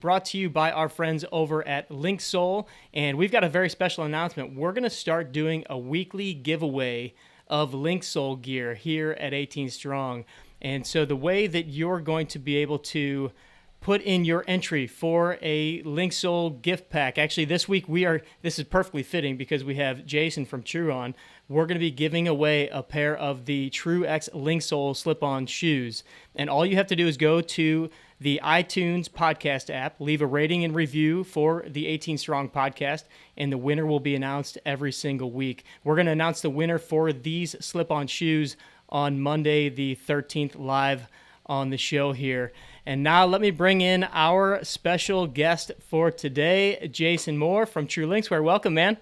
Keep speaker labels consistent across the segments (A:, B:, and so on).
A: brought to you by our friends over at Linksole. And we've got a very special announcement. We're going to start doing a weekly giveaway of Linksole gear here at 18 Strong. And so the way that you're going to be able to put in your entry for a Linksole gift pack. Actually, this week this is perfectly fitting because we have Jason from True on. We're going to be giving away a pair of the True X Linksole slip-on shoes. And all you have to do is go to the iTunes podcast app, leave a rating and review for the 18 Strong podcast, and the winner will be announced every single week. We're going to announce the winner for these slip-on shoes on Monday the 13th live on the show here. And now let me bring in our special guest for today, Jason Moore from True Linkswear. Welcome, man.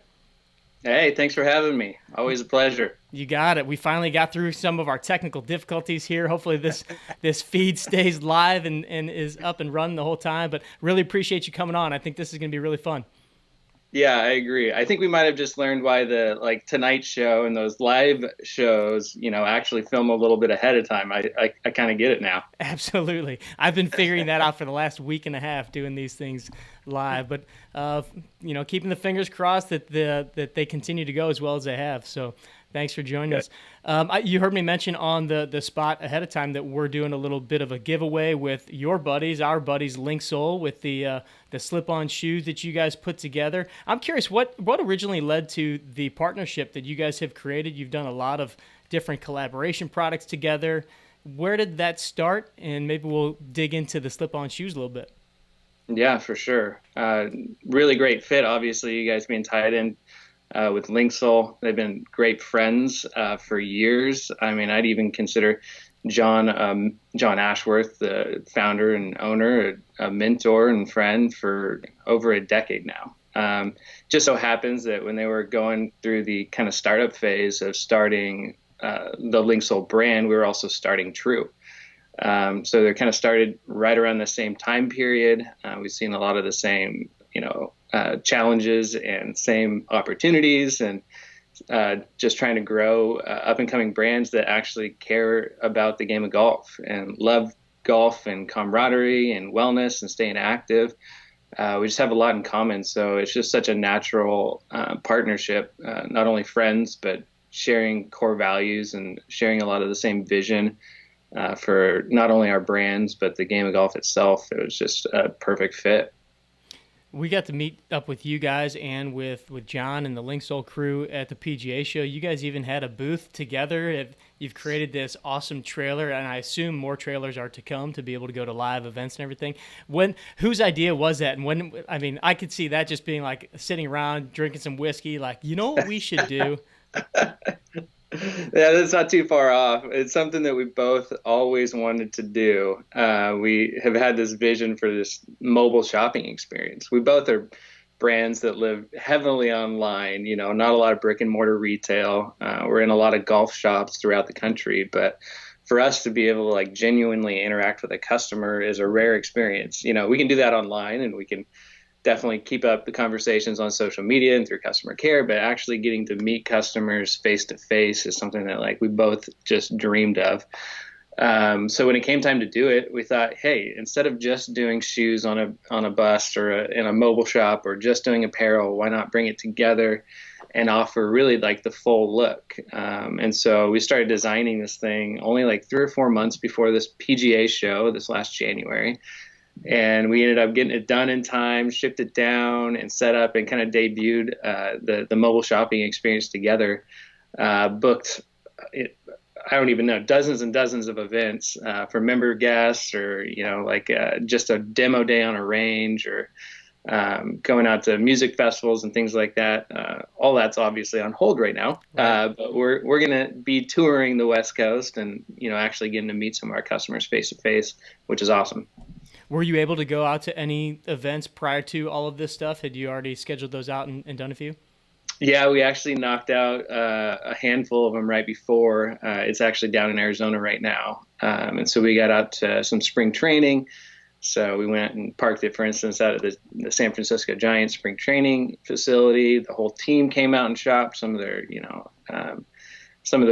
B: Hey, thanks for having me. Always a pleasure.
A: You got it. We finally got through some of our technical difficulties here. Hopefully this feed stays live and is up and running the whole time. But really appreciate you coming on. I think this is going to be really fun.
B: Yeah, I agree. I think we might have just learned why the Tonight Show and those live shows, actually film a little bit ahead of time. I kind of get it now.
A: Absolutely. I've been figuring that out for the last week and a half doing these things live, but keeping the fingers crossed that they continue to go as well as they have. So thanks for joining us. You heard me mention on the spot ahead of time that we're doing a little bit of a giveaway with our buddies, Linksole, with the slip-on shoes that you guys put together. I'm curious, what originally led to the partnership that you guys have created? You've done a lot of different collaboration products together. Where did that start? And maybe we'll dig into the slip-on shoes a little bit.
B: Yeah, for sure. Really great fit, obviously, you guys being tied in with Linksole. They've been great friends for years. I mean, I'd even consider John Ashworth, the founder and owner, a mentor and friend for over a decade now. Just so happens that when they were going through the kind of startup phase of starting the Linksole brand, we were also starting True. So they're kind of started right around the same time period. We've seen a lot of the same, challenges and same opportunities, and just trying to grow up and coming brands that actually care about the game of golf and love golf and camaraderie and wellness and staying active. We just have a lot in common. So it's just such a natural partnership, not only friends, but sharing core values and sharing a lot of the same vision for not only our brands, but the game of golf itself. It was just a perfect fit.
A: We got to meet up with you guys and with John and the Linksole crew at the PGA show. You guys even had a booth together. You've created this awesome trailer, and I assume more trailers are to come to be able to go to live events and everything. Whose idea was that? And I could see that just being like sitting around drinking some whiskey, like, you know what we should do?
B: Yeah, that's not too far off. It's something that we both always wanted to do. We have had this vision for this mobile shopping experience. We both are brands that live heavily online, not a lot of brick and mortar retail. We're in a lot of golf shops throughout the country, but for us to be able to genuinely interact with a customer is a rare experience. We can do that online, and we can definitely keep up the conversations on social media and through customer care, but actually getting to meet customers face to face is something that we both just dreamed of. So when it came time to do it, we thought, hey, instead of just doing shoes on a bus or in a mobile shop or just doing apparel, why not bring it together and offer really the full look? And so we started designing this thing only 3 or 4 months before this PGA show this last January. And we ended up getting it done in time, shipped it down, and set up and kind of debuted the mobile shopping experience together. Booked, I don't even know, dozens and dozens of events for member guests, or just a demo day on a range, or going out to music festivals and things like that. All that's obviously on hold right now, right. But we're gonna be touring the West Coast and actually getting to meet some of our customers face to face, which is awesome.
A: Were you able to go out to any events prior to all of this stuff? Had you already scheduled those out and done a few?
B: Yeah, we actually knocked out a handful of them right before. It's actually down in Arizona right now. And so we got out to some spring training. So we went and parked it, for instance, out of the San Francisco Giants spring training facility. The whole team came out and shopped. Some of their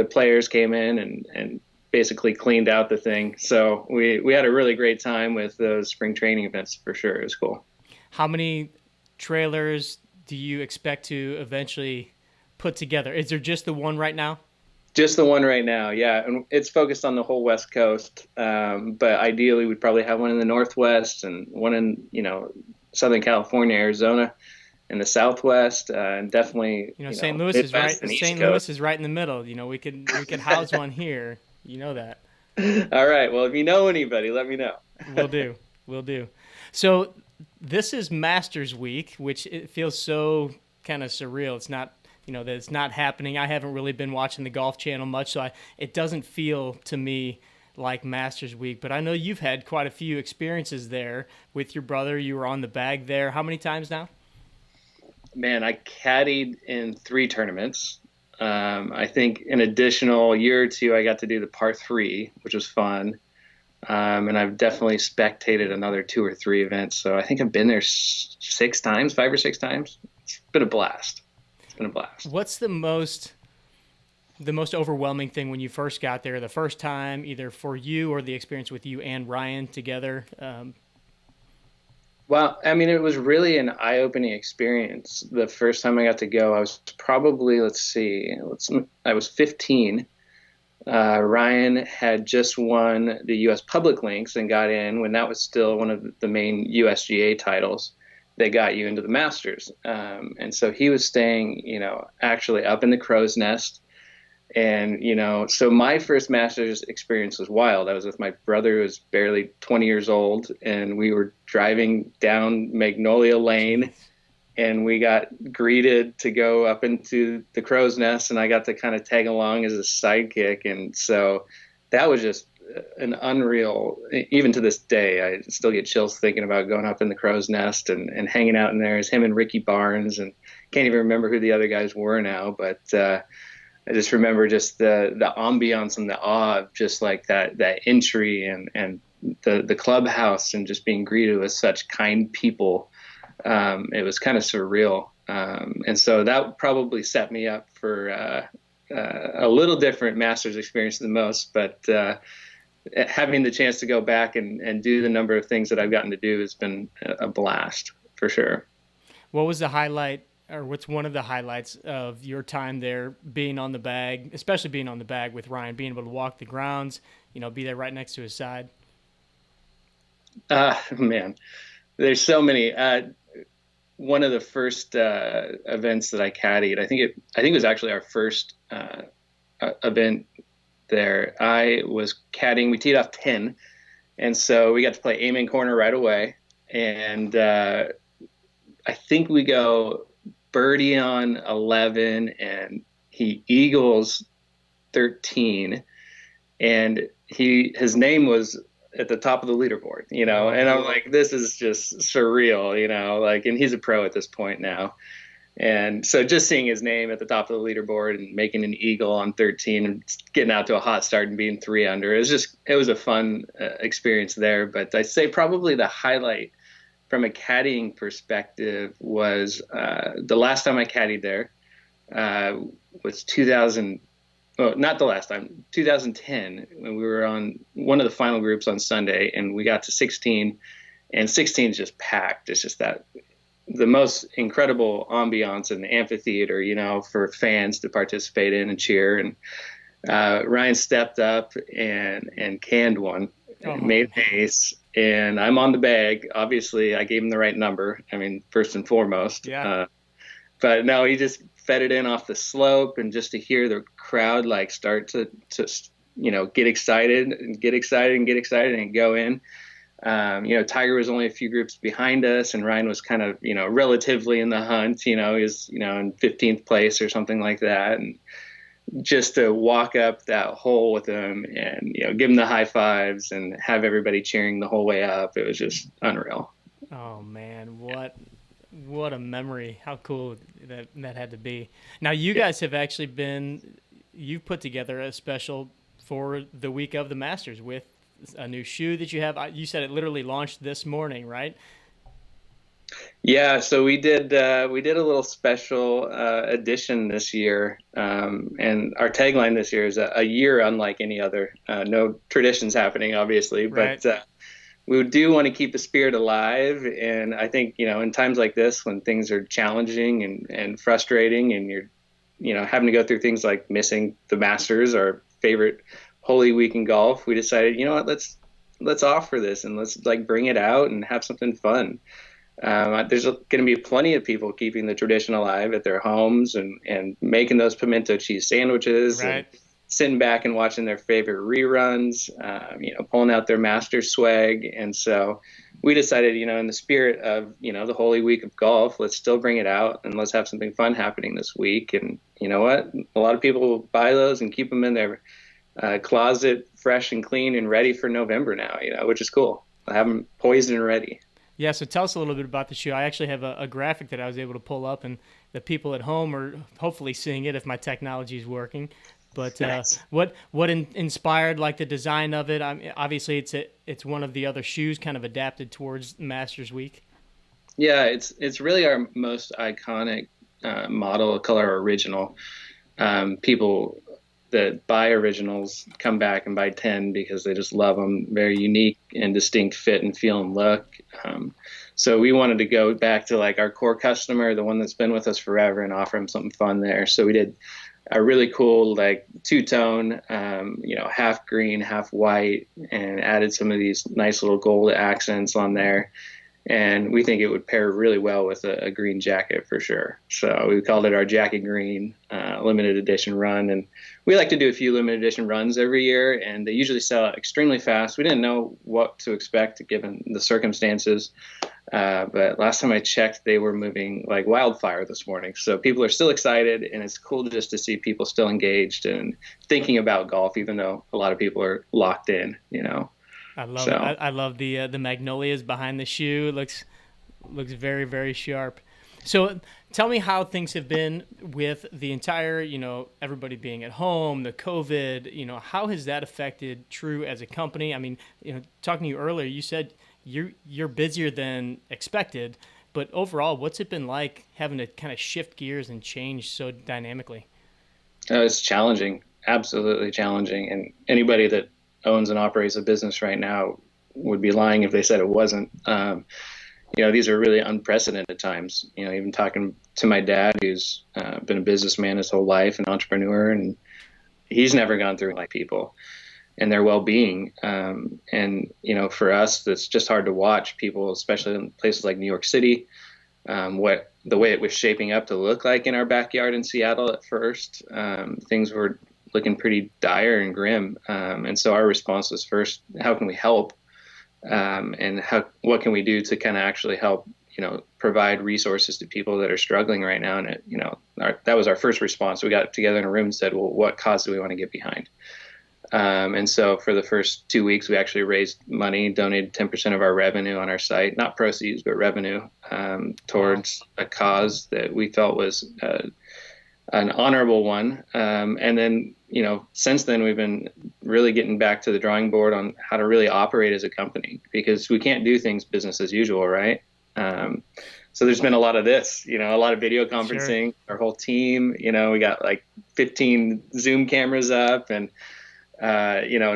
B: players came in and basically cleaned out the thing. So we had a really great time with those spring training events for sure. It was cool.
A: How many trailers do you expect to eventually put together? Is there just the one right now?
B: Just the one right now, yeah, and it's focused on the whole West Coast. But ideally, we'd probably have one in the Northwest and one in Southern California, Arizona, and the Southwest, and definitely
A: St. Louis is right.
B: Midwest and East
A: St. Louis
B: Coast.
A: is right in the middle. We could house one here. You know that.
B: All right. Well, if you know anybody, let me know.
A: Will do. Will do. So this is Masters Week, which it feels so kind of surreal. It's not, that it's not happening. I haven't really been watching the Golf Channel much, so it doesn't feel to me like Masters Week. But I know you've had quite a few experiences there with your brother. You were on the bag there. How many times now?
B: Man, I caddied in 3 tournaments. I think an additional year or two, I got to do the par 3, which was fun. And I've definitely spectated another 2 or 3 events. So I think I've been there 6 times, 5 or 6 times. It's been a blast. It's been a blast.
A: What's the most overwhelming thing when you first got there, the first time, either for you or the experience with you and Ryan together?
B: Well, I mean, it was really an eye-opening experience. The first time I got to go, I was probably, I was 15. Ryan had just won the U.S. Public Links and got in when that was still one of the main USGA titles that got you into the Masters. And so he was staying, actually up in the crow's nest. And, so my first Masters experience was wild. I was with my brother who was barely 20 years old, and we were driving down Magnolia Lane, and we got greeted to go up into the crow's nest, and I got to kind of tag along as a sidekick. And so that was just an unreal, even to this day, I still get chills thinking about going up in the crow's nest and hanging out in there as him and Ricky Barnes, and can't even remember who the other guys were now, but I just remember just the ambiance and the awe of just like that entry and the clubhouse and just being greeted with such kind people. It was kind of surreal. And so that probably set me up for a little different Masters experience than most, but having the chance to go back and do the number of things that I've gotten to do has been a blast for sure.
A: What was the highlight, or what's one of the highlights of your time there, being on the bag, especially being on the bag with Ryan, being able to walk the grounds, be there right next to his side?
B: Man, there's so many. One of the first events that I caddied, I think it was actually our first event there. I was caddying. We teed off 10, and so we got to play aim in corner right away. And I think we go birdie on 11, and he eagles 13, and his name was at the top of the leaderboard, and I'm like, this is just surreal, and he's a pro at this point now. And so just seeing his name at the top of the leaderboard and making an eagle on 13 and getting out to a hot start and being 3 under, it was a fun experience there. But I'd say probably the highlight from a caddying perspective was the last time I caddied there was 2000. Well, not the last time, 2010, when we were on one of the final groups on Sunday, and we got to 16, and 16 is just packed. It's just the most incredible ambiance in the amphitheater, for fans to participate in and cheer. And Ryan stepped up and canned one, made an ace, and I'm on the bag. Obviously, I gave him the right number. I mean, first and foremost.
C: Yeah.
B: But no, he just fed it in off the slope, and just to hear the crowd start to get excited and go in. Tiger was only a few groups behind us, and Ryan was kind of relatively in the hunt. He was in 15th place or something like that, and just to walk up that hole with him and give him the high fives and have everybody cheering the whole way up, it was just unreal.
A: Oh man, what a memory. How cool that had to be. Now you guys have actually you've put together a special for the week of the Masters with a new shoe that you have. You said it literally launched this morning, right?
B: Yeah, so we did a little special edition this year, and our tagline this year is a year unlike any other. No traditions happening, obviously,
A: Right.
B: but we do want to keep the spirit alive. And I think, in times like this, when things are challenging and frustrating, and you're, having to go through things like missing the Masters, our favorite Holy Week in golf, we decided, what, let's offer this and let's like bring it out and have something fun. There's going to be plenty of people keeping the tradition alive at their homes and making those pimento cheese sandwiches and
A: Right.
B: sitting back and watching their favorite reruns, pulling out their master swag. And so we decided, in the spirit of, the Holy Week of golf, let's still bring it out and let's have something fun happening this week. And you know what? A lot of people will buy those and keep them in their closet fresh and clean and ready for November now, which is cool. I have them poised and ready.
A: Yeah, so tell us a little bit about the shoe. I actually have a graphic that I was able to pull up, and the people at home are hopefully seeing it if my technology is working. But
B: Nice.
A: inspired like the design of it? I mean, obviously, it's one of the other shoes kind of adapted towards Masters Week.
B: Yeah, it's really our most iconic model, color original. People that buy originals come back and buy 10 because they just love them. Very unique and distinct fit and feel and look. So we wanted to go back to like our core customer, the one that's been with us forever, and offer him something fun there. So we did a really cool like two-tone, half green, half white, and added some of these nice little gold accents on there. And we think it would pair really well with a green jacket for sure. So we called it our Jacket Green limited edition run. And we like to do a few limited edition runs every year, and they usually sell out extremely fast. We didn't know what to expect given the circumstances. But last time I checked, they were moving like wildfire this morning. So people are still excited, and it's cool just to see people still engaged and thinking about golf, even though a lot of people are locked in.
A: I love it.
B: So.
A: I love the magnolias behind the shoe. It looks very very sharp. So tell me how things have been with the entire, everybody being at home, the COVID. How has that affected True as a company? I mean, talking to you earlier, you said you're busier than expected, but overall, what's it been like having to kind of shift gears and change so dynamically?
B: It's challenging, absolutely challenging. And anybody that owns and operates a business right now would be lying if they said it wasn't. These are really unprecedented times. Even talking to my dad, who's been a businessman his whole life, an entrepreneur, and he's never gone through like people and their well-being. And for us, that's just hard to watch people, especially in places like New York City, what the way it was shaping up to look like in our backyard in Seattle at first. Things were looking pretty dire and grim. And so our response was first, how can we help? And what can we do to kind of actually help, provide resources to people that are struggling right now? And that was our first response. We got together in a room and said, well, what cause do we want to get behind? And so for the first 2 weeks, we actually raised money, donated 10% of our revenue on our site, not proceeds, but revenue, towards a cause that we felt was an honorable one. And then, since then, we've been really getting back to the drawing board on how to really operate as a company, because we can't do things business as usual, right? So there's been a lot of this, a lot of video
A: Sure.
B: conferencing, our whole team, we got like 15 Zoom cameras up, and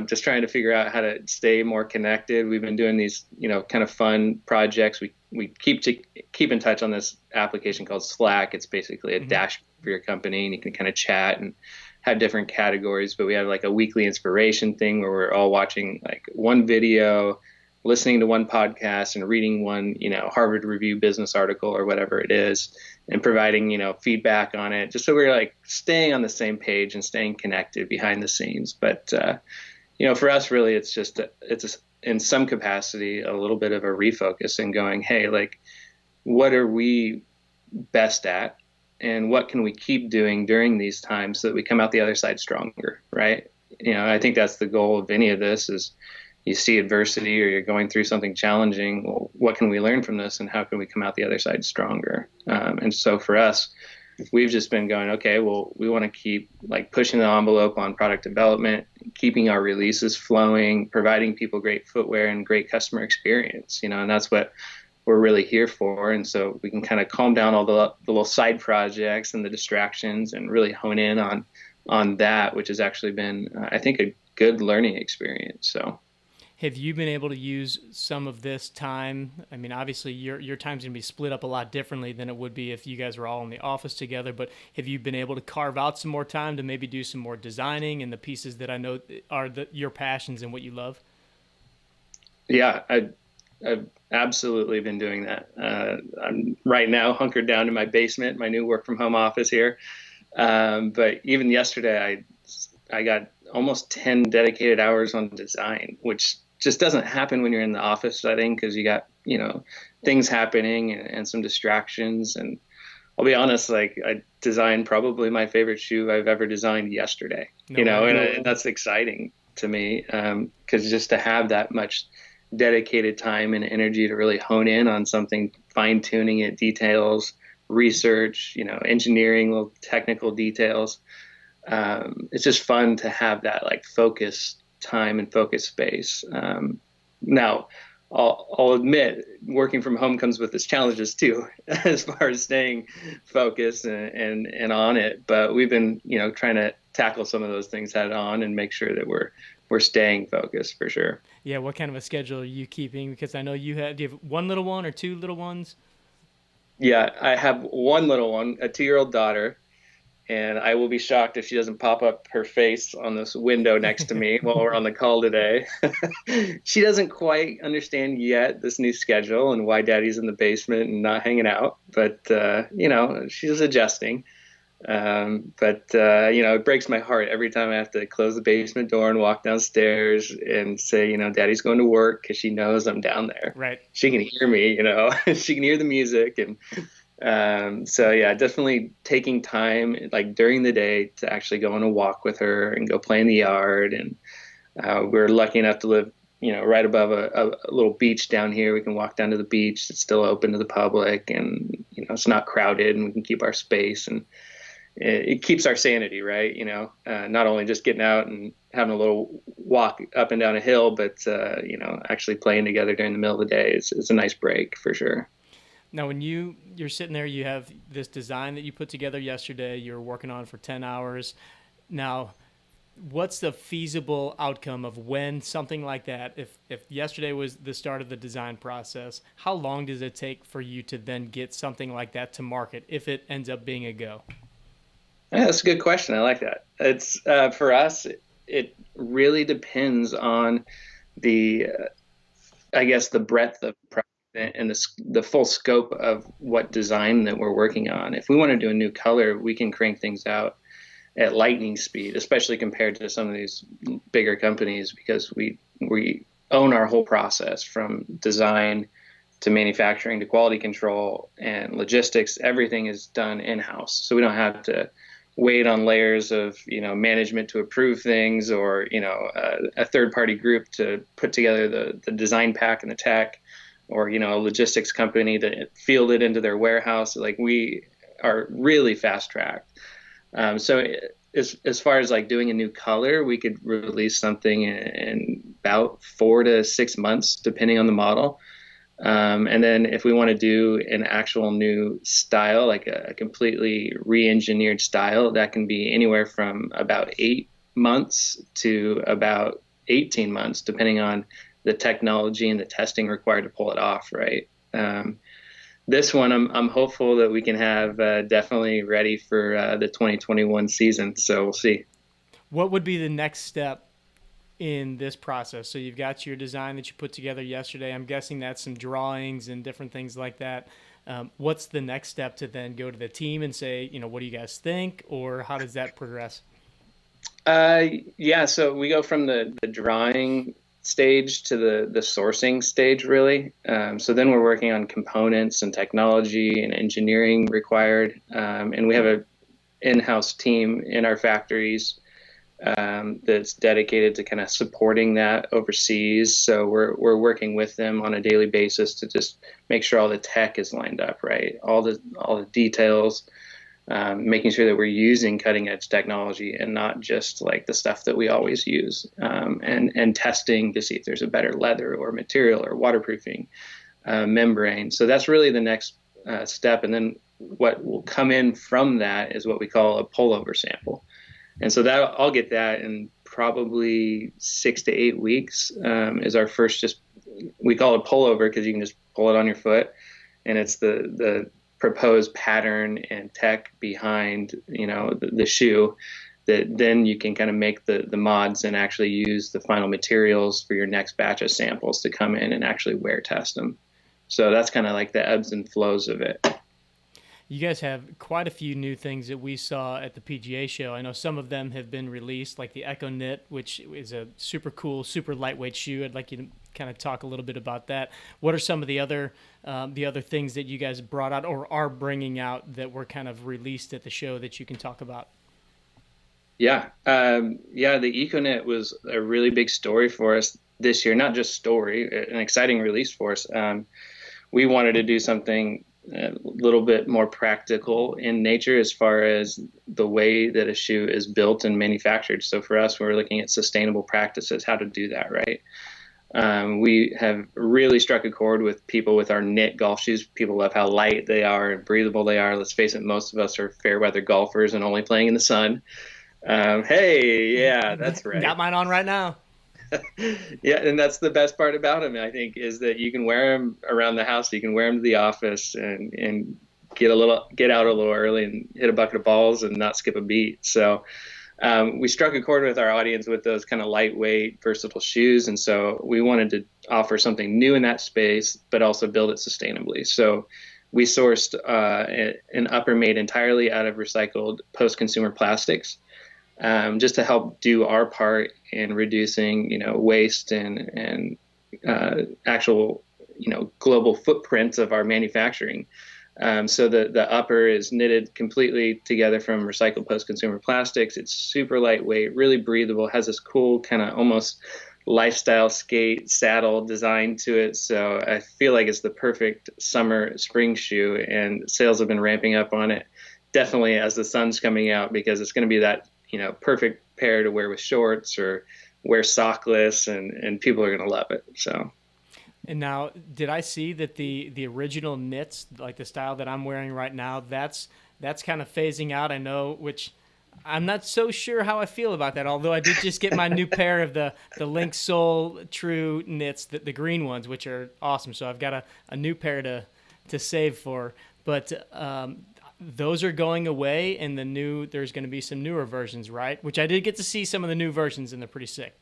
B: just trying to figure out how to stay more connected. We've been doing these, kind of fun projects. We keep in touch on this application called Slack. It's basically a
A: Hmm.
B: dashboard for your company, and you can kind of chat and have different categories. But we have like a weekly inspiration thing where we're all watching like one video, listening to one podcast, and reading one, Harvard Review business article or whatever it is, and providing, feedback on it, just so we're like staying on the same page and staying connected behind the scenes. But, for us, really, it's in some capacity, a little bit of a refocus and going, hey, like, what are we best at? And what can we keep doing during these times so that we come out the other side stronger, right? I think that's the goal of any of this is you see adversity or you're going through something challenging. Well, what can we learn from this and how can we come out the other side stronger? And so for us, we've just been going, okay, well, we want to keep like pushing the envelope on product development, keeping our releases flowing, providing people great footwear and great customer experience, and that's what we're really here for. And so we can kind of calm down all the little side projects and the distractions and really hone in on that, which has actually been, I think, a good learning experience. So.
A: Have you been able to use some of this time? I mean, obviously your time's gonna be split up a lot differently than it would be if you guys were all in the office together, but have you been able to carve out some more time to maybe do some more designing and the pieces that I know are your passions and what you love?
B: Yeah, I've absolutely been doing that. I'm right now hunkered down in my basement, my new work from home office here. But even yesterday, I got almost 10 dedicated hours on design, which just doesn't happen when you're in the office setting because you got, things happening and some distractions. And I'll be honest, like I designed probably my favorite shoe I've ever designed yesterday,
A: No way.
B: and that's exciting to me because just to have that much dedicated time and energy to really hone in on something, fine tuning it, details, research, engineering, little technical details. It's just fun to have that like focus time and focus space. Now, I'll admit, working from home comes with its challenges too, as far as staying focused and on it. But we've been, trying to tackle some of those things head on and make sure that we're staying focused for sure.
A: Yeah, what kind of a schedule are you keeping? Because I know do you have one little one or two little ones?
B: Yeah, I have one little one, a 2-year-old daughter, and I will be shocked if she doesn't pop up her face on this window next to me while we're on the call today. She doesn't quite understand yet this new schedule and why daddy's in the basement and not hanging out, but she's adjusting. It breaks my heart every time I have to close the basement door and walk downstairs and say, daddy's going to work because she knows I'm down there.
A: Right.
B: She can hear me, she can hear the music. And so, yeah, definitely taking time like during the day to actually go on a walk with her and go play in the yard. And we're lucky enough to live, right above a little beach down here. We can walk down to the beach. It's still open to the public and, it's not crowded and we can keep our space and it keeps our sanity, right? Not only just getting out and having a little walk up and down a hill, but, actually playing together during the middle of the day is a nice break for sure.
A: Now, when you're sitting there, you have this design that you put together yesterday. You're working on it for 10 hours. Now, what's the feasible outcome of when something like that, if yesterday was the start of the design process, how long does it take for you to then get something like that to market if it ends up being a go?
B: Yeah, that's a good question. I like that. It's for us, it really depends on I guess, the breadth of and the full scope of what design that we're working on. If we want to do a new color, we can crank things out at lightning speed, especially compared to some of these bigger companies, because we own our whole process from design to manufacturing to quality control and logistics. Everything is done in-house, so we don't have to wait on layers of management to approve things or a third-party group to put together the design pack and the tech, or a logistics company to field it into their warehouse. Like we are really fast-tracked. So as far as like doing a new color, we could release something in about 4 to 6 months, depending on the model. And then if we want to do an actual new style, like a completely re-engineered style, that can be anywhere from about 8 months to about 18 months, depending on the technology and the testing required to pull it off, right? This one, I'm hopeful that we can have definitely ready for the 2021 season. So we'll see.
A: What would be the next step in this process? So you've got your design that you put together yesterday. I'm guessing that's some drawings and different things like that. What's the next step to then go to the team and say, what do you guys think, or how does that progress?
B: Yeah, so we go from the drawing stage to the sourcing stage, really. So then we're working on components and technology and engineering required. And we have a in-house team in our factories that's dedicated to kind of supporting that overseas. So we're working with them on a daily basis to just make sure all the tech is lined up, right? All the details, making sure that we're using cutting edge technology and not just like the stuff that we always use, and testing to see if there's a better leather or material or waterproofing. membrane. So that's really the next step. And then what will come in from that is what we call a pullover sample. And so that I'll get that in probably 6 to 8 weeks. Is our first, just we call it pullover because you can just pull it on your foot, and it's the proposed pattern and tech behind the shoe that then you can kind of make the mods and actually use the final materials for your next batch of samples to come in and actually wear test them. So that's kind of like the ebbs and flows of it.
A: You guys have quite a few new things that we saw at the PGA show. I know some of them have been released, like the Echo Knit, which is a super cool, super lightweight shoe. I'd like you to kind of talk a little bit about that. What are some of the other things that you guys brought out or are bringing out that were kind of released at the show that you can talk about?
B: Yeah, the EcoNet was a really big story for us this year. Not just story, an exciting release for us. We wanted to do something a little bit more practical in nature as far as the way that a shoe is built and manufactured. So for us, we're looking at sustainable practices, how to do that, right? We have really struck a chord with people with our knit golf shoes. People love how light they are and breathable they are. Let's face it, most of us are fair weather golfers and only playing in the sun. Hey, yeah, that's right.
A: Got mine on right now.
B: Yeah, and that's the best part about them, I think, is that you can wear them around the house, you can wear them to the office, and get out a little early and hit a bucket of balls and not skip a beat. So we struck a chord with our audience with those kind of lightweight, versatile shoes, and so we wanted to offer something new in that space, but also build it sustainably. So we sourced an upper made entirely out of recycled post-consumer plastics, just to help do our part in reducing, waste and actual, global footprints of our manufacturing. So the upper is knitted completely together from recycled post-consumer plastics. It's super lightweight, really breathable, has this cool kind of almost lifestyle skate saddle design to it. So I feel like it's the perfect summer spring shoe, and sales have been ramping up on it definitely as the sun's coming out, because it's going to be that perfect pair to wear with shorts or wear sockless, and people are going to love it. So.
A: And now, did I see that the original knits, like the style that I'm wearing right now, that's kind of phasing out? I know, which I'm not so sure how I feel about that. Although I did just get my new pair of the Linkswear True knits, the green ones, which are awesome. So I've got a new pair to save for. But those are going away, and there's going to be some newer versions, right? Which I did get to see some of the new versions, and they're pretty sick.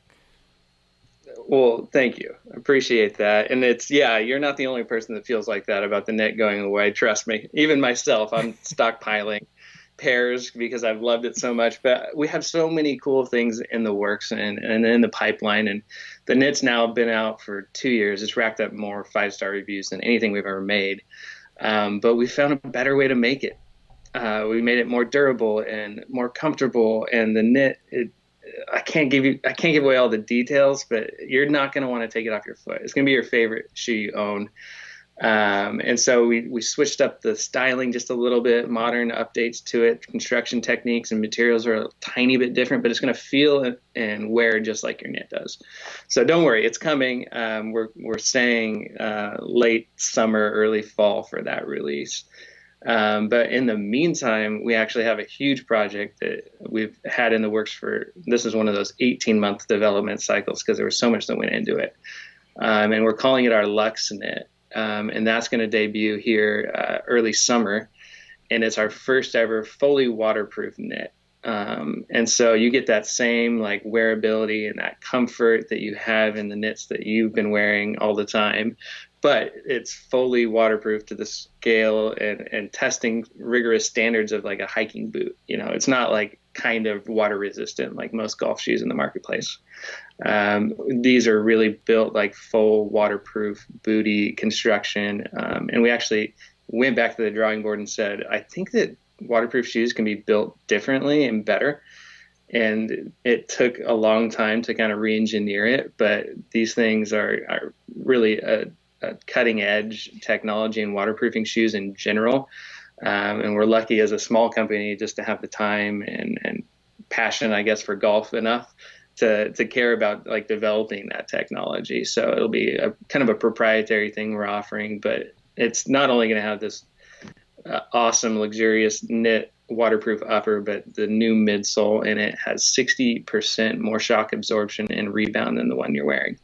B: Well, thank you. I appreciate that. And you're not the only person that feels like that about the net going away. Trust me. Even myself, I'm stockpiling pairs because I've loved it so much. But we have so many cool things in the works and in the pipeline. And the knit's now been out for 2 years. It's racked up more 5-star reviews than anything we've ever made. But we found a better way to make it. We made it more durable and more comfortable. And the knit, I can't give away all the details, but you're not going to want to take it off your foot. It's going to be your favorite shoe you own. And so we switched up the styling just a little bit, modern updates to it. Construction techniques and materials are a tiny bit different, but it's going to feel and wear just like your knit does. So don't worry, it's coming. We're saying late summer, early fall for that release. But in the meantime, we actually have a huge project that we've had in the works this is one of those 18-month development cycles because there was so much that went into it. And we're calling it our Lux Knit. And that's going to debut here early summer. And it's our first ever fully waterproof knit. And so you get that same like wearability and that comfort that you have in the knits that you've been wearing all the time, but it's fully waterproof to the scale and testing rigorous standards of like a hiking boot. It's not like kind of water resistant like most golf shoes in the marketplace. These are really built like full waterproof booty construction. And we actually went back to the drawing board and said, I think that waterproof shoes can be built differently and better. And it took a long time to kind of re-engineer it, but these things are really a cutting edge technology in waterproofing shoes in general. And we're lucky as a small company just to have the time and passion, I guess, for golf enough to care about like developing that technology. So it'll be a kind of a proprietary thing we're offering, but it's not only going to have this awesome, luxurious knit waterproof upper, but the new midsole in it has 60% more shock absorption and rebound than the one you're wearing,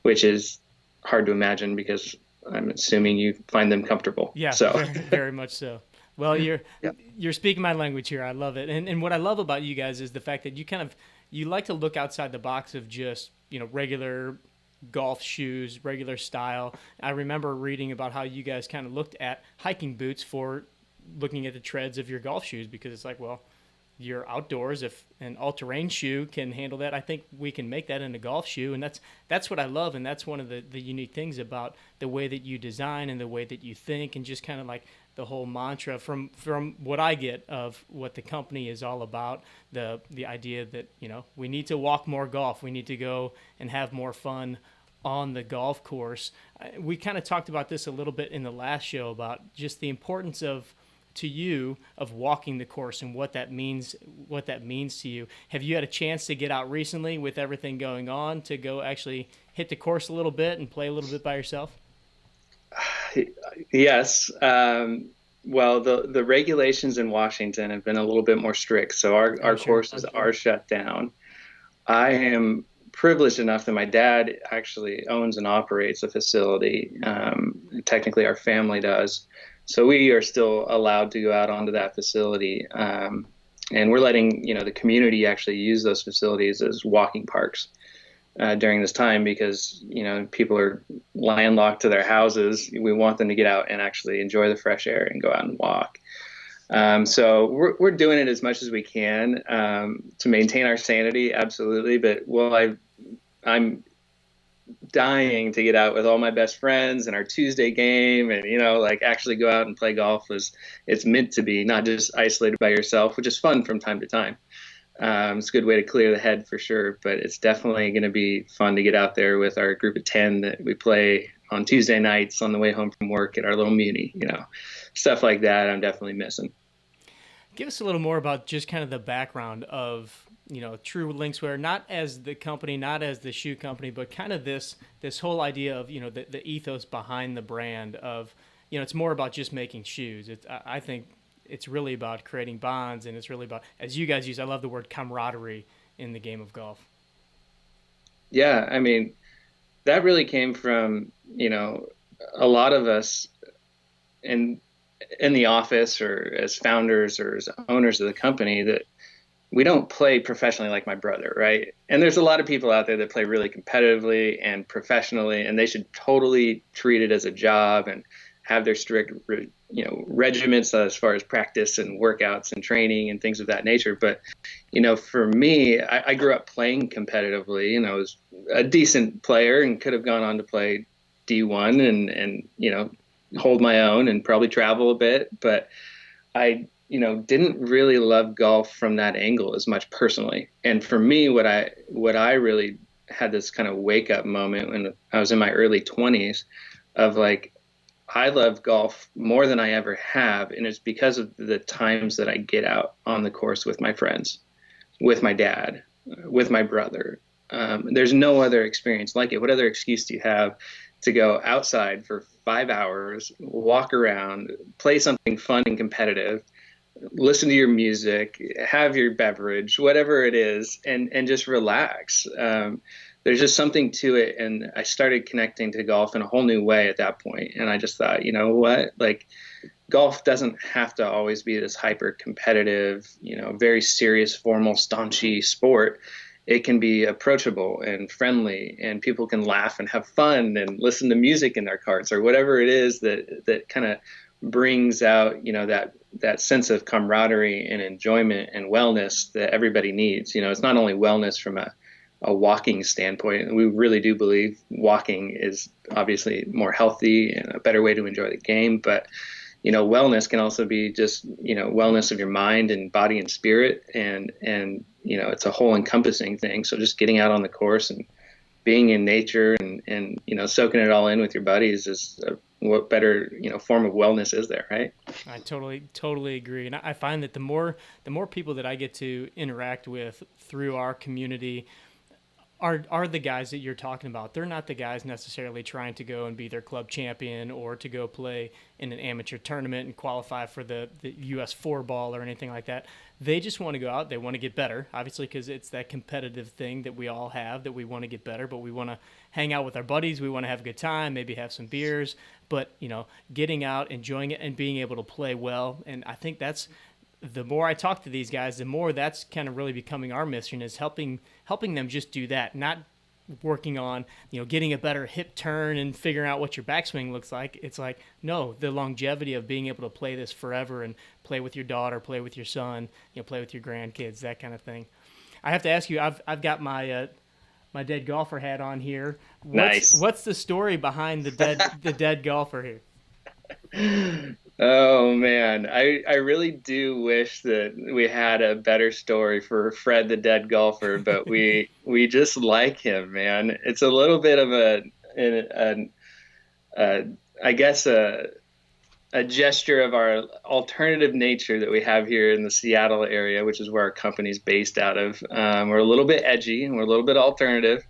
B: which is hard to imagine because I'm assuming you find them comfortable.
A: Yeah,
B: So
A: very, very much so. Well, you're
B: yeah.
A: you're speaking my language here. I love it. And what I love about you guys is the fact that you like to look outside the box of just, regular golf shoes, regular style. I remember reading about how you guys kind of looked at hiking boots for looking at the treads of your golf shoes, because it's like, well, you're outdoors. If an all-terrain shoe can handle that, I think we can make that in a golf shoe. And that's what I love, and that's one of the unique things about the way that you design and the way that you think, and just kind of like the whole mantra from what I get of what the company is all about, the idea that, we need to walk more golf. We need to go and have more fun on the golf course. We kind of talked about this a little bit in the last show about just the importance to you of walking the course and what that means to you. Have you had a chance to get out recently with everything going on to go actually hit the course a little bit and play a little bit by yourself?
B: Yes. Well, the regulations in Washington have been a little bit more strict, so our
A: Sure.
B: courses are shut down. I am privileged enough that my dad actually owns and operates a facility. Technically, our family does. So we are still allowed to go out onto that facility. And we're letting, the community actually use those facilities as walking parks during this time because, people are landlocked to their houses. We want them to get out and actually enjoy the fresh air and go out and walk. So we're doing it as much as we can to maintain our sanity, absolutely. But I'm dying to get out with all my best friends and our Tuesday game, and like actually go out and play golf as it's meant to be, not just isolated by yourself, which is fun from time to time. It's a good way to clear the head for sure, but it's definitely going to be fun to get out there with our group of 10 that we play on Tuesday nights on the way home from work at our little muni, stuff like that. I'm definitely missing.
A: Give us a little more about just kind of the background of, True Linkswear, not as the company, not as the shoe company, but kind of this whole idea of, the ethos behind the brand of, it's more about just making shoes. I think it's really about creating bonds, and it's really about, as you guys use, I love the word camaraderie in the game of golf.
B: Yeah, I mean, that really came from, a lot of us in the office or as founders or as owners of the company that we don't play professionally like my brother, right? And there's a lot of people out there that play really competitively and professionally, and they should totally treat it as a job and have their strict, regiments as far as practice and workouts and training and things of that nature. But, for me, I grew up playing competitively, I was a decent player and could have gone on to play D1 and hold my own and probably travel a bit. But I didn't really love golf from that angle as much personally. And for me, what I really had this kind of wake up moment when I was in my early 20s of like, I love golf more than I ever have. And it's because of the times that I get out on the course with my friends, with my dad, with my brother. There's no other experience like it. What other excuse do you have to go outside for 5 hours, walk around, play something fun and competitive, listen to your music, have your beverage, whatever it is, and just relax. There's just something to it. And I started connecting to golf in a whole new way at that point. And I just thought, you know what, like golf doesn't have to always be this hyper competitive, very serious, formal, staunchy sport. It can be approachable and friendly, and people can laugh and have fun and listen to music in their carts or whatever it is that kind of brings out, that sense of camaraderie and enjoyment and wellness that everybody needs. It's not only wellness from a walking standpoint. We really do believe walking is obviously more healthy and a better way to enjoy the game. But, wellness can also be just, wellness of your mind and body and spirit. And it's a whole encompassing thing. So just getting out on the course and being in nature and soaking it all in with your buddies is what better, form of wellness is there, right?
A: I totally agree. And I find that the more people that I get to interact with through our community, are the guys that you're talking about. They're not the guys necessarily trying to go and be their club champion or to go play in an amateur tournament and qualify for the US 4 ball or anything like that. They just want to go out. They want to get better, obviously, because it's that competitive thing that we all have, that we want to get better, but we want to hang out with our buddies. We want to have a good time, maybe have some beers, but, getting out, enjoying it, and being able to play well. And I think that's the more I talk to these guys, the more that's kind of really becoming our mission, is helping them just do that, not working on getting a better hip turn and figuring out what your backswing looks like. It's like, no, the longevity of being able to play this forever and play with your daughter, play with your son, play with your grandkids, that kind of thing. I have to ask you, I've got my dead golfer hat on here. What's the story behind the dead golfer here?
B: Oh man, I really do wish that we had a better story for Fred the dead golfer, but we just like him, man. It's a little bit of I guess a gesture of our alternative nature that we have here in the Seattle area, which is where our company's based out of. We're a little bit edgy and we're a little bit alternative.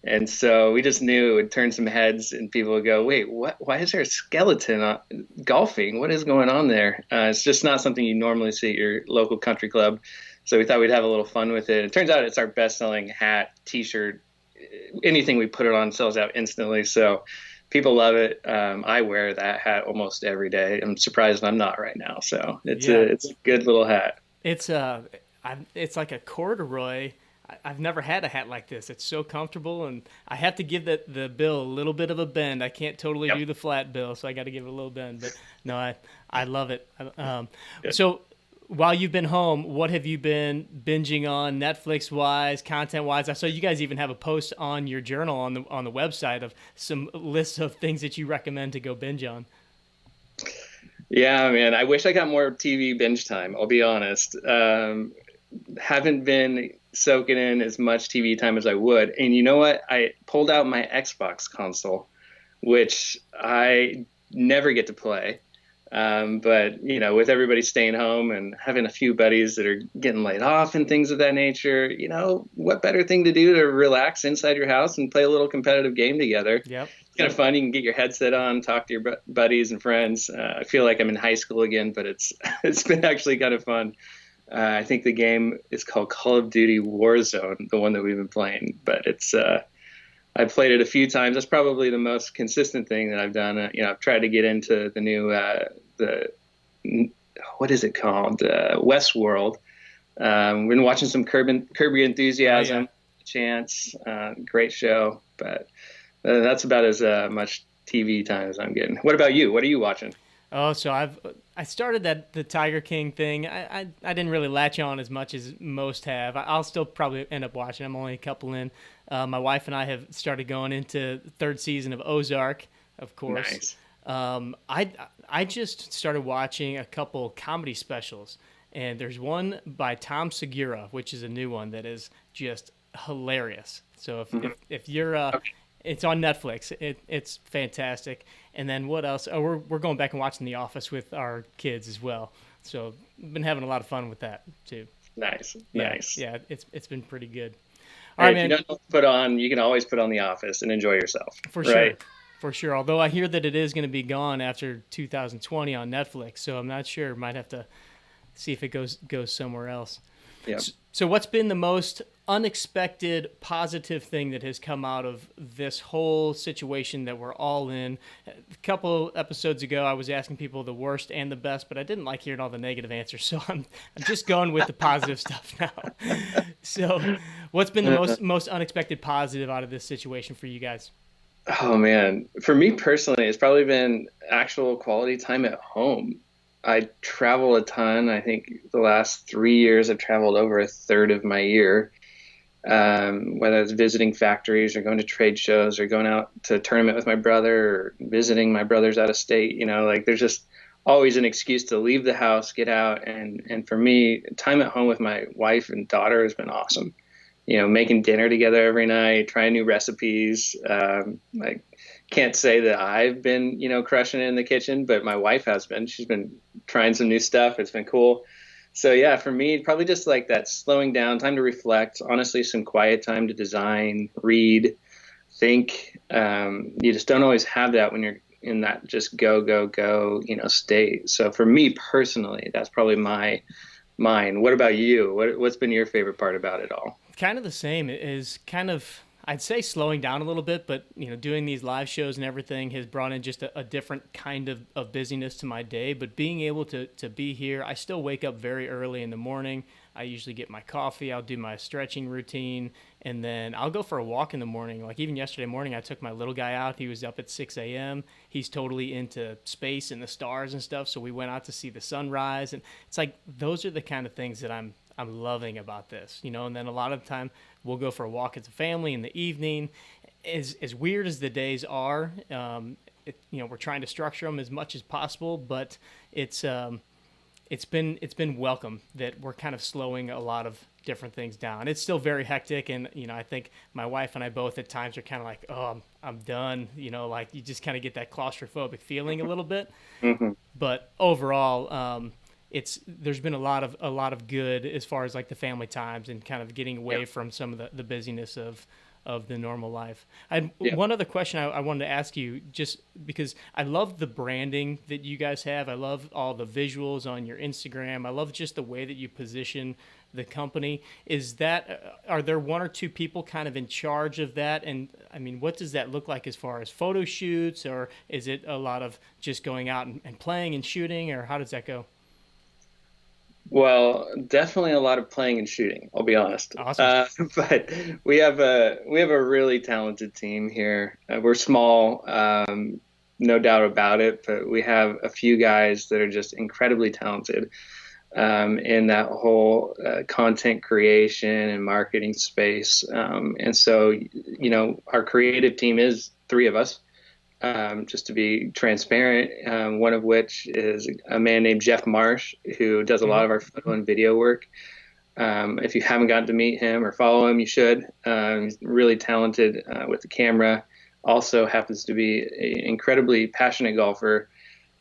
B: And so we just knew it would turn some heads and people would go, wait, what? Why is there a skeleton golfing? What is going on there? It's just not something you normally see at your local country club. So we thought we'd have a little fun with it. It turns out it's our best-selling hat, T-shirt, anything we put it on sells out instantly. So people love it. I wear that hat almost every day. I'm surprised I'm not right now. So it's a good little hat.
A: It's like a corduroy. I've never had a hat like this. It's so comfortable, and I have to give the bill a little bit of a bend. I can't totally do the flat bill, so I got to give it a little bend. But no, I love it. So while you've been home, what have you been binging on Netflix-wise, content-wise? I saw you guys even have a post on your journal on the website of some lists of things that you recommend to go binge on.
B: Yeah, man. I wish I got more TV binge time. I'll be honest. Haven't been soaking in as much TV time as I would. And you know what? I pulled out my Xbox console, which I never get to play. But, with everybody staying home and having a few buddies that are getting laid off and things of that nature, what better thing to do to relax inside your house and play a little competitive game together?
A: Yep.
B: It's kind of fun. You can get your headset on, talk to your buddies and friends. I feel like I'm in high school again, but it's been actually kind of fun. I think the game is called Call of Duty Warzone, the one that we've been playing. But I've played it a few times. That's probably the most consistent thing that I've done. I've tried to get into the new what is it called? Westworld. We've been watching some Kirby Enthusiasm.
A: Oh, yeah.
B: Chance, great show. But that's about as much TV time as I'm getting. What about you? What are you watching?
A: Oh, so I started the Tiger King thing. I didn't really latch on as much as most have. I'll still probably end up watching. I'm only a couple in. My wife and I have started going into the third season of Ozark, of course. Nice. I just started watching a couple comedy specials, and there's one by Tom Segura, which is a new one that is just hilarious. So if you're okay. It's on Netflix. It's fantastic. And then what else? Oh, we're going back and watching The Office with our kids as well. So we've been having a lot of fun with that too.
B: Nice.
A: Yeah, it's been pretty good. All right, man.
B: If you don't know what to put on, you can always put on The Office and enjoy yourself.
A: For sure. Although I hear that it is going to be gone after 2020 on Netflix, so I'm not sure. Might have to see if it goes somewhere else.
B: Yeah.
A: So what's been the most unexpected positive thing that has come out of this whole situation that we're all in? A couple episodes ago, I was asking people the worst and the best, but I didn't like hearing all the negative answers, so I'm just going with the positive stuff now. So what's been the most unexpected positive out of this situation for you guys?
B: Oh, man. For me personally, it's probably been actual quality time at home. I travel a ton. I think the last 3 years I've traveled over a third of my year, whether it's visiting factories or going to trade shows or going out to a tournament with my brother or visiting my brothers out of state. There's just always an excuse to leave the house, get out. And for me, time at home with my wife and daughter has been awesome. Making dinner together every night, trying new recipes. I can't say that I've been, crushing it in the kitchen, but my wife has been. She's been trying some new stuff. It's been cool. So yeah, for me, probably just like that slowing down, time to reflect, honestly, some quiet time to design, read, think. You just don't always have that when you're in that just go, go, go, state. So for me personally, that's probably mine. What about you? What's been your favorite part about it all?
A: Kind of the same. It is kind of, I'd say, slowing down a little bit, but doing these live shows and everything has brought in just a different kind of busyness to my day. But being able to be here, I still wake up very early in the morning. I usually get my coffee, I'll do my stretching routine, and then I'll go for a walk in the morning. Like even yesterday morning, I took my little guy out. He was up at 6 a.m. He's totally into space and the stars and stuff. So we went out to see the sunrise. And it's like, those are the kind of things that I'm loving about this, and then a lot of the time we'll go for a walk as a family in the evening. As weird as the days are, we're trying to structure them as much as possible, but it's it's been welcome that we're kind of slowing a lot of different things down. It's still very hectic, and I think my wife and I both at times are kind of like, oh, I'm done. Like you just kind of get that claustrophobic feeling a little bit.
B: Hmm.
A: But overall, it's there's been a lot of good as far as like the family times and kind of getting away
B: Yeah.
A: from some of the busyness of the normal life. I had
B: Yeah.
A: one other question I wanted to ask you, just because I love the branding that you guys have. I love all the visuals on your Instagram. I love just the way that you position the company. Is that are there one or two people kind of in charge of that? And I mean, what does that look like as far as photo shoots, or is it a lot of just going out and playing and shooting, or how does that go?
B: Well, definitely a lot of playing and shooting, I'll be honest.
A: Awesome.
B: But we have a really talented team here. We're small, no doubt about it, but we have a few guys that are just incredibly talented in that whole content creation and marketing space. And so, our creative team is three of us. Just to be transparent, one of which is a man named Jeff Marsh, who does a lot
A: Hmm.
B: of our photo and video work. If you haven't gotten to meet him or follow him, you should. He's really talented with the camera. Also happens to be an incredibly passionate golfer.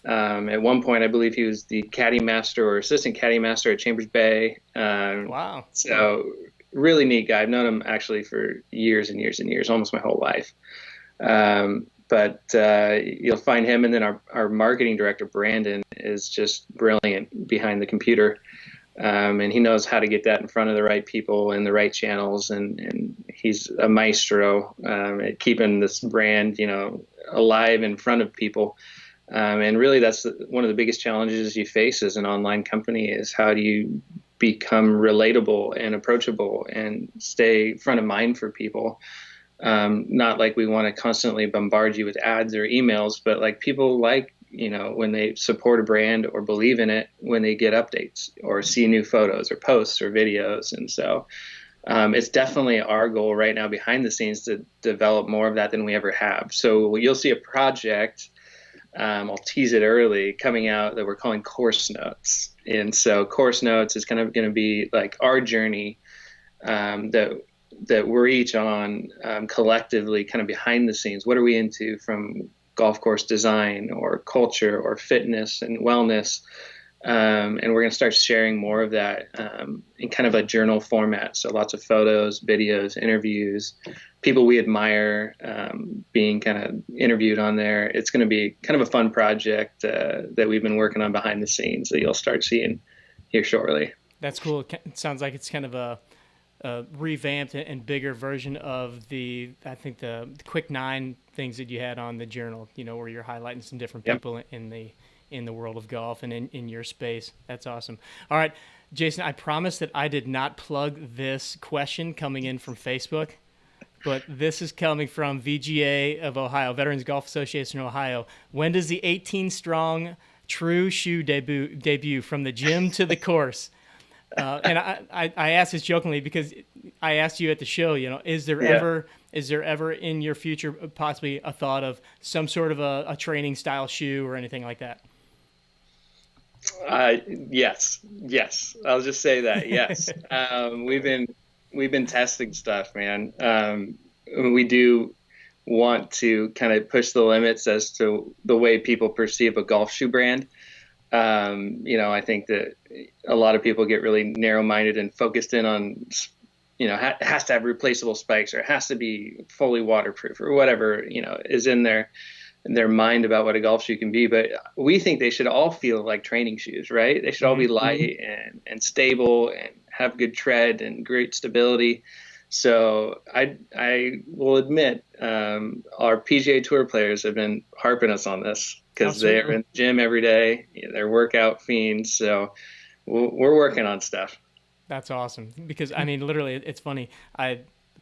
B: At one point, I believe he was the caddy master or assistant caddy master at Chambers Bay.
A: Wow.
B: So really neat guy. I've known him actually for years and years and years, almost my whole life. But you'll find him, and then our marketing director Brandon is just brilliant behind the computer, and he knows how to get that in front of the right people and the right channels, and he's a maestro at keeping this brand, alive in front of people. And really, that's one of the biggest challenges you face as an online company is how do you become relatable and approachable and stay front of mind for people. Not like we want to constantly bombard you with ads or emails, but like people like, when they support a brand or believe in it, when they get updates or see new photos or posts or videos. And so it's definitely our goal right now behind the scenes to develop more of that than we ever have. So you'll see a project, I'll tease it early, coming out that we're calling Course Notes. And so Course Notes is kind of going to be like our journey that we're each on collectively, kind of behind the scenes. What are we into from golf course design or culture or fitness and wellness? And we're going to start sharing more of that in kind of a journal format. So lots of photos, videos, interviews, people we admire being kind of interviewed on there. It's going to be kind of a fun project that we've been working on behind the scenes that you'll start seeing here shortly.
A: That's cool. It sounds like it's kind of a revamped and bigger version of I think the quick nine things that you had on the journal, where you're highlighting some different
B: Yep.
A: people in the world of golf and in your space. That's awesome. All right, Jason, I promise that I did not plug this question coming in from Facebook, but this is coming from VGA of Ohio, Veterans Golf Association of Ohio. When does the 18 strong true shoe debut from the gym to the course? And I asked this jokingly because I asked you at the show,
B: Yeah.
A: is there ever in your future possibly a thought of some sort of a training style shoe or anything like that?
B: Yes, yes. I'll just say that. Yes, we've been testing stuff, man. We do want to kind of push the limits as to the way people perceive a golf shoe brand. I think that a lot of people get really narrow-minded and focused in on, it has to have replaceable spikes or it has to be fully waterproof or whatever, is in their mind about what a golf shoe can be. But we think they should all feel like training shoes, right? They should all be light and stable and have good tread and great stability. So I will admit, our PGA Tour players have been harping us on this because they're in the gym every day. They're workout fiends. So we're working on stuff.
A: That's awesome. Because I mean, literally, it's funny. I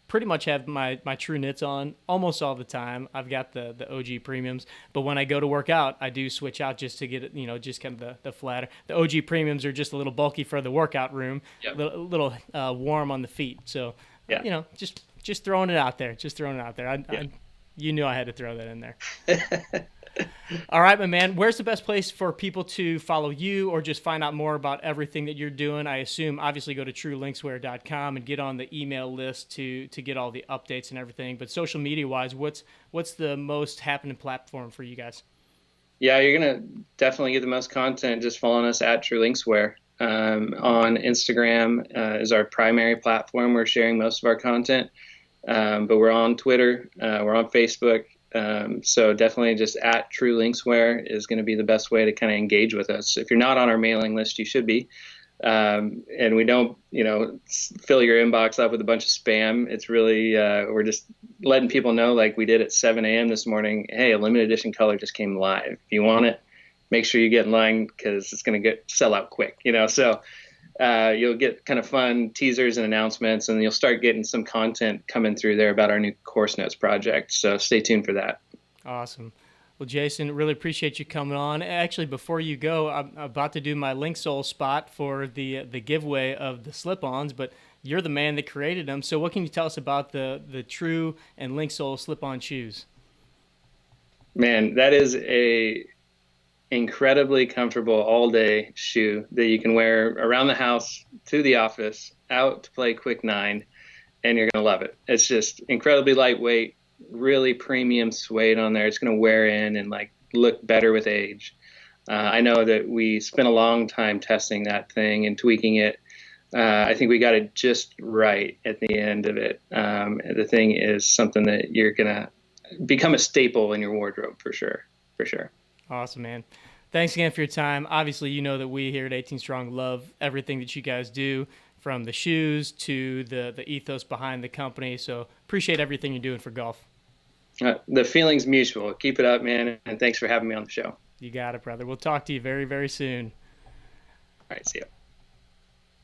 A: pretty much have my true knits on almost all the time. I've got the OG premiums, but when I go to work out, I do switch out just to get it, just kind of the flatter. The OG premiums are just a little bulky for the workout room, a little warm on the feet. So, just throwing it out there. You knew I had to throw that in there. All right, my man. Where's the best place for people to follow you or just find out more about everything that you're doing? I assume, obviously, go to truelinkswear.com and get on the email list to get all the updates and everything. But social media-wise, what's the most happening platform for you guys?
B: Yeah, you're going to definitely get the most content just following us at True Linkswear. On Instagram is our primary platform. We're sharing most of our content, but we're on Twitter. We're on Facebook. So definitely just at True Linkswear is going to be the best way to kind of engage with us. If you're not on our mailing list, you should be. And we don't, fill your inbox up with a bunch of spam. It's really, we're just letting people know, like we did at 7 a.m. this morning, hey, a limited edition color just came live. If you want it, make sure you get in line because it's going to sell out quick, So you'll get kind of fun teasers and announcements, and you'll start getting some content coming through there about our new course notes project. So stay tuned for that.
A: Awesome. Well, Jason, really appreciate you coming on. Actually, before you go, I'm about to do my Linksole spot for the giveaway of the slip-ons, but you're the man that created them. So what can you tell us about the True and Linksole slip-on shoes?
B: Man, that is a incredibly comfortable all-day shoe that you can wear around the house, to the office, out to play quick nine, and you're going to love it. It's just incredibly lightweight, really premium suede on there. It's going to wear in and look better with age. I know that we spent a long time testing that thing and tweaking it. I think we got it just right at the end of it. The thing is something that you're going to become a staple in your wardrobe for sure.
A: Awesome, man. Thanks again for your time. Obviously, you know that we here at 18 Strong love everything that you guys do, from the shoes to the ethos behind the company. So appreciate everything you're doing for golf.
B: The feeling's mutual. Keep it up, man, and thanks for having me on the show.
A: You got it, brother. We'll talk to you very, very soon.
B: All right, see ya.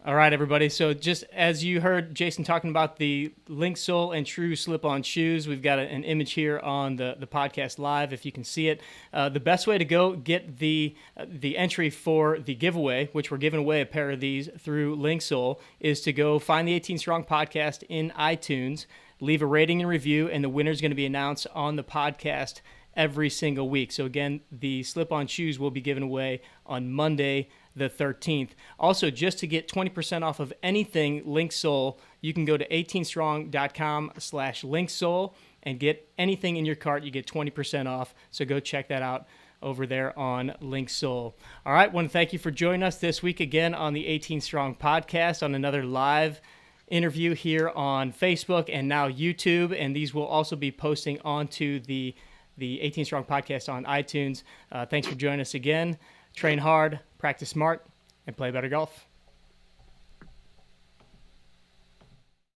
A: All right, everybody. So just as you heard Jason talking about the Linksole and True slip-on shoes, we've got an image here on the podcast live, if you can see it. The best way to go get the entry for the giveaway, which we're giving away a pair of these through Linksole, is to go find the 18 Strong podcast in iTunes, leave a rating and review, and the winner is going to be announced on the podcast every single week. So again, the slip-on shoes will be given away on Monday, the 13th. Also, just to get 20% off of anything Linksole, you can go to 18strong.com/Linksole and get anything in your cart. You get 20% off. So go check that out over there on Linksole. All right, want to thank you for joining us this week again on the 18 Strong podcast on another live interview here on Facebook and now YouTube. And these will also be posting onto the 18 Strong podcast on iTunes. Thanks for joining us again. Train hard, practice smart, and play better golf.